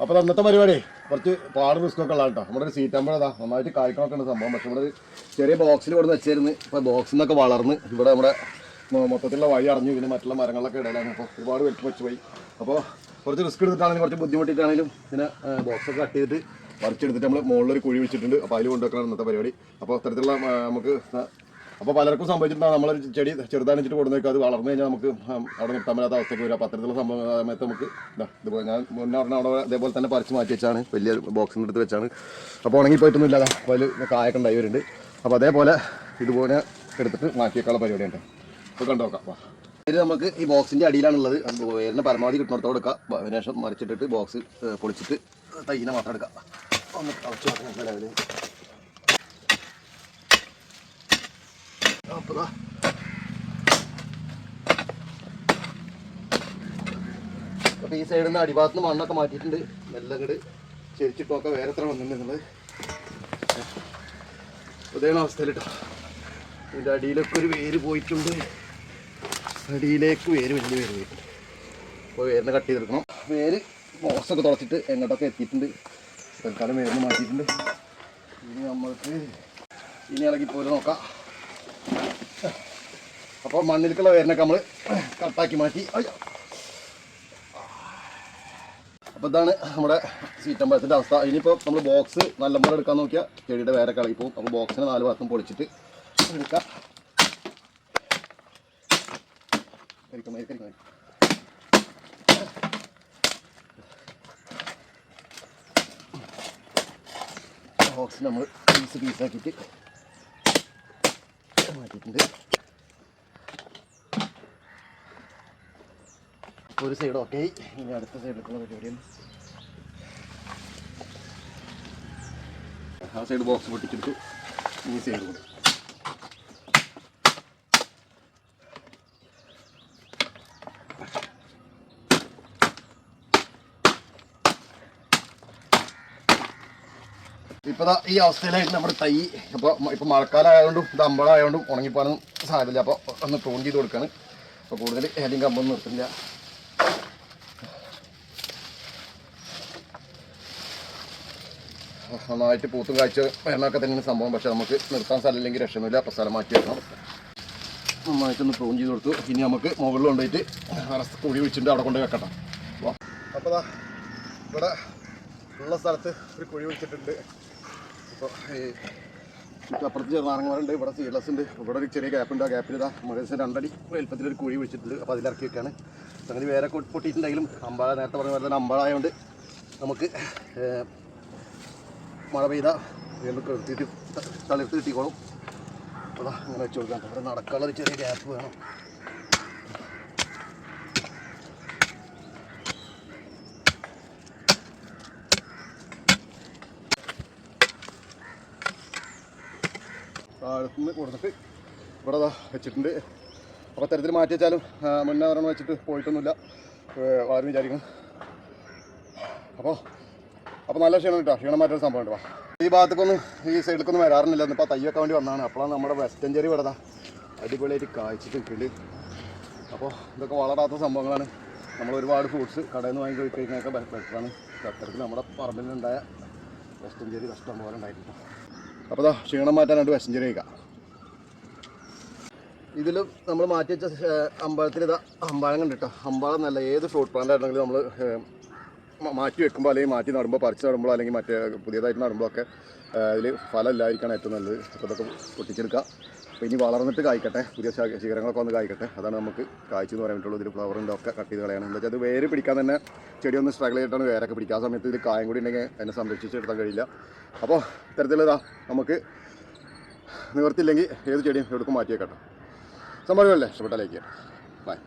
അപ്പോൾ അന്നത്തെ പരിപാടി കുറച്ച് പാട് റിസ്ക്കൊക്കെ ഉള്ളതാണ് കേട്ടോ. നമ്മുടെ ഒരു സീറ്റമ്പഴതാ നന്നായിട്ട് കായ്ക്കണമൊക്കെ ഉണ്ട് സംഭവം. പക്ഷെ നമ്മുടെ ചെറിയ ബോക്സിൽ കൊടുന്ന് വെച്ചിരുന്നു. ഇപ്പോൾ ബോക്സിൽ നിന്നൊക്കെ വളർന്ന് ഇവിടെ നമ്മുടെ മൊത്തത്തിലുള്ള വഴി അടഞ്ഞു. പിന്നെ മറ്റുള്ള മരങ്ങളൊക്കെ ഇടയിലാണ്. അപ്പോൾ ഒരുപാട് വെട്ടി വെച്ച് പോയി. അപ്പോൾ കുറച്ച് റിസ്ക് എടുത്തിട്ടാണെങ്കിലും കുറച്ച് ബുദ്ധിമുട്ടിയിട്ടാണെങ്കിലും പിന്നെ ബോക്സൊക്കെ കട്ട് ചെയ്തിട്ട് വരച്ചെടുത്തിട്ട് നമ്മൾ മുകളിലൊരു കുഴി വെച്ചിട്ടുണ്ട്. അപ്പോൾ അതിൽ കൊണ്ടുവെക്കണം ഇന്നത്തെ പരിപാടി. അപ്പോൾ അത്തരത്തിലുള്ള നമുക്ക് അപ്പോൾ പലർക്കും സംഭവിച്ചിട്ടുണ്ടാകും നമ്മളൊരു ചെടി ചെറുതാനിച്ചിട്ട് കൊടുന്നേക്കും അത് വളർന്നു കഴിഞ്ഞാൽ നമുക്ക് അവിടെ നിർത്താൻ പറ്റാത്ത അവസ്ഥയ്ക്ക് വരും. അപ്പോൾ അത്തരത്തിലുള്ള സമയത്ത് നമുക്ക് ഇതുപോലെ ഞാൻ മുന്നേ പറഞ്ഞ അവിടെ അതേപോലെ തന്നെ പറിച്ച് മാറ്റി വെച്ചാണ്, വലിയ ബോക്സിൻ്റെ അടുത്ത് വെച്ചാണ്. അപ്പോൾ ഉണങ്ങി പോയിട്ടൊന്നും ഇല്ലാതെ അപ്പോൾ അതിൽ കായൊക്കെ ഉണ്ടായി വരുന്നുണ്ട്. അപ്പോൾ അതേപോലെ ഇതുപോലെ എടുത്തിട്ട് മാറ്റിയേക്കാനുള്ള പരിപാടിയുണ്ട്. അപ്പോൾ കണ്ടു നോക്കാം. ഇത് നമുക്ക് ഈ ബോക്സിൻ്റെ അടിയിലാണുള്ളത്. വേരിന് പരമാവധി കിട്ടുന്നിടത്തോടെ എടുക്കാം. അതിനുശേഷം മറിച്ചിട്ടിട്ട് ബോക്സ് പൊളിച്ചിട്ട് തൈനെ മാത്രം എടുക്കാം. ഒന്ന് കളച്ച് നോക്കാം ലെവല്. അപ്പോൾ ഈ സൈഡിൽ നിന്ന് അടിഭാഗത്ത് നിന്ന് മണ്ണൊക്കെ മാറ്റിയിട്ടുണ്ട്. മെല്ലെ അങ്ങോട്ട് ചെരിച്ചിട്ടൊക്കെ വേറെ എത്ര വന്നിട്ടുണ്ടെന്നുള്ളത് ഇതേ അവസ്ഥയിൽ കേട്ടോ. ഇതിൻ്റെ അടിയിലൊക്കെ ഒരു വേര് പോയിട്ടുണ്ട്. അടിയിലേക്ക് വേര് വലിയ വേര് പോയിട്ടുണ്ട്. അപ്പോൾ വേരിനെ കട്ട് ചെയ്തെടുക്കണം. വേര് ബോക്സൊക്കെ തുളച്ചിട്ട് എങ്ങോട്ടൊക്കെ എത്തിയിട്ടുണ്ട്. തൽക്കാലം വേരിന് മാറ്റിയിട്ടുണ്ട്. ഇനി നമ്മൾക്ക് ഇനി ഇളകിപ്പോലെ നോക്കാം. അപ്പോൾ മണ്ണിലേക്കുള്ള വേരിനൊക്കെ നമ്മൾ കട്ടാക്കി മാറ്റി. അപ്പോൾ ഇതാണ് നമ്മുടെ സീറ്റമ്പഴത്തിൻ്റെ അവസ്ഥ. ഇനിയിപ്പോൾ നമ്മൾ ബോക്സ് നല്ലപോലെ എടുക്കാൻ നോക്കിയാൽ ചെടിയുടെ വേരൊക്കെ ഇളകിപ്പോവും. അപ്പോൾ ബോക്സിനെ 4 ഭാഗത്തും പൊളിച്ചിട്ട് എടുക്കാം. ബോക്സ് നമ്മൾ പീസാക്കിയിട്ട് മാറ്റിയിട്ടുണ്ട്. ഒരു സൈഡ് ഓക്കെ. ഇനി അടുത്ത സൈഡിലേക്കുള്ള പരിപാടിയാണ്. ആ സൈഡ് ബോക്സ് പൊട്ടിച്ചെടുത്തു. ഈ സൈഡ് കൂടെ ഇപ്പോൾ ഈ അവസ്ഥയിലായിട്ട് നമ്മുടെ തൈ ഇപ്പോൾ മഴക്കാലമായതുകൊണ്ടും ഇത് അമ്പളമായതുകൊണ്ടും ഉണങ്ങിപ്പോകാനും സാധ്യതയില്ല. അപ്പോൾ ഒന്ന് പ്രൂൺ ചെയ്ത് കൊടുക്കുകയാണ്. അപ്പോൾ കൂടുതൽ ഏതെങ്കിലും കമ്പൊന്നും നിർത്തില്ല. നന്നായിട്ട് പൂത്തും കാഴ്ച വരണമൊക്കെ തന്നെയാണ് സംഭവം. പക്ഷേ നമുക്ക് നിർത്താൻ സ്ഥലമില്ലെങ്കിൽ രക്ഷമില്ല. അപ്പോൾ സ്ഥലം മാറ്റി വെക്കണം. നന്നായിട്ടൊന്ന് പ്രൂൺ ചെയ്ത് കൊടുത്തു. ഇനി നമുക്ക് മുകളിൽ കൊണ്ടുപോയിട്ട് കുഴി വെച്ചിട്ട് അവിടെ കൊണ്ടുപോയി വെക്കട്ടെ. അപ്പോൾ ഇവിടെ ഉള്ള സ്ഥലത്ത് ഒരു കുഴി വെച്ചിട്ടുണ്ട്. അപ്പോൾ അപ്പുറത്ത് ചെറുനാരങ്ങമാരുണ്ട്. ഇവിടെ സീഡ്ലെസ് ഉണ്ട്. ഇവിടെ ഒരു ചെറിയ ഗ്യാപ്പുണ്ട്. ആ ഗ്യാപ്പിൽ ഇതാ മകേഴ്സിന് 2 അടി വലുപ്പത്തിലൊരു കുഴി വെച്ചിട്ടുണ്ട്. അപ്പോൾ അതിലിറക്കി വെക്കുകയാണ്. അങ്ങനെ വേറെ പൊട്ടിയിട്ടുണ്ടെങ്കിലും അമ്പാഴ നേരത്തെ പറഞ്ഞ പോലെ തന്നെ അമ്പാഴായതുകൊണ്ട് നമുക്ക് മഴ പെയ്താൽ വീണ്ടും എടുത്തിട്ട് തളിർത്ത് കിട്ടിക്കോളും. അപ്പോൾ അങ്ങനെ വെച്ച് കൊടുക്കാം. ഇവിടെ നടക്കാനുള്ളൊരു ചെറിയ ഗ്യാപ്പ് വേണം. താഴത്തുനിന്ന് കൊടുത്തിട്ട് ഇവിടെ വെച്ചിട്ടുണ്ട്. അപ്പോൾ തരത്തിൽ മാറ്റി വെച്ചാലും മുന്നേ ഒരെണ്ണം വെച്ചിട്ട് പോയിട്ടൊന്നുമില്ല. വളരെ വിചാരിക്കുന്നു. അപ്പോൾ നല്ല ക്ഷീണം കിട്ടുക. ക്ഷീണം മാറ്റൊരു സംഭവം ഉണ്ട്. ഈ ഭാഗത്തേക്കൊന്നും ഈ സൈഡിലേക്കൊന്നും വരാറുന്നില്ല. ഇപ്പോൾ തൈ വെക്കാൻ വേണ്ടി വന്നതാണ്. അപ്പോഴാണ് നമ്മുടെ വെസ്റ്റേൺ ചെറി ഇവിടെ അടിപൊളിയായിട്ട് കായ്ച്ചിട്ട് കിളി. അപ്പോൾ ഇതൊക്കെ വളരാത്ത സംഭവങ്ങളാണ്. നമ്മൾ ഒരുപാട് ഫ്രൂട്ട്സ് കടയിൽ നിന്ന് വാങ്ങി കഴിക്കുന്നതൊക്കെ ബെറ്ററാണ്. അത്തരത്തിൽ നമ്മുടെ പറമ്പിലുണ്ടായ വെസ്റ്റേൺ ചെറി കഷ്ടം പോലെ ഉണ്ടായിട്ടുണ്ട്. അപ്പോൾ ക്ഷീണം മാറ്റാനായിട്ട് വെസ്റ്റേൺ ചെറി കഴിക്കാം. ഇതിലും നമ്മൾ മാറ്റി വെച്ച അമ്പഴത്തിൽ അമ്പഴം കണ്ടിട്ടോ. അമ്പഴം നല്ല ഏത് ഫ്രൂട്ട് പ്ലാന്റ് ആയിരുന്നെങ്കിലും നമ്മൾ മാറ്റി വെക്കുമ്പോൾ അല്ലെങ്കിൽ മാറ്റി നടുമ്പോൾ പറിച്ച് നടുമ്പോൾ അല്ലെങ്കിൽ മറ്റേ പുതിയതായിട്ട് നടുമ്പോഴൊക്കെ അതിൽ ഫലമില്ലായിരിക്കണം ഏറ്റവും നല്ലത്. അപ്പോൾ ഇതൊക്കെ പൊട്ടിച്ചെടുക്കുക. അപ്പോൾ ഇനി വളർന്നിട്ട് കായ്ക്കട്ടെ. പുതിയ ശിഖരങ്ങളൊക്കെ വന്ന് കായ്ക്കട്ടെ. അതാണ് നമുക്ക് കായ്ച്ചെന്ന് പറയാൻ പറ്റുള്ളൂ. ഇതിൽ ഫ്ലവറിൻ്റെ ഒക്കെ കട്ട് ചെയ്ത് കളയാണ്. എന്താ വെച്ചാൽ അത് വേര് പിടിക്കാൻ തന്നെ ചെടി ഒന്ന് സ്ട്രഗിൾ ചെയ്തിട്ടാണ് വേരൊക്കെ പിടിക്കുക. ആ സമയത്ത് ഇതിൽ കായം കൂടി ഉണ്ടെങ്കിൽ അതിനെ സംരക്ഷിച്ചെടുക്കാൻ കഴിയില്ല. അപ്പോൾ ഇത്തരത്തിലിതാ നമുക്ക് നിവർത്തില്ലെങ്കിൽ ഏത് ചെടിയും എവിടേക്കും മാറ്റി വെക്കട്ടെ. സംഭവമല്ലേ? ഇഷ്ടപ്പെട്ട ലൈക്ക് ചെയ്യാം. ബൈ.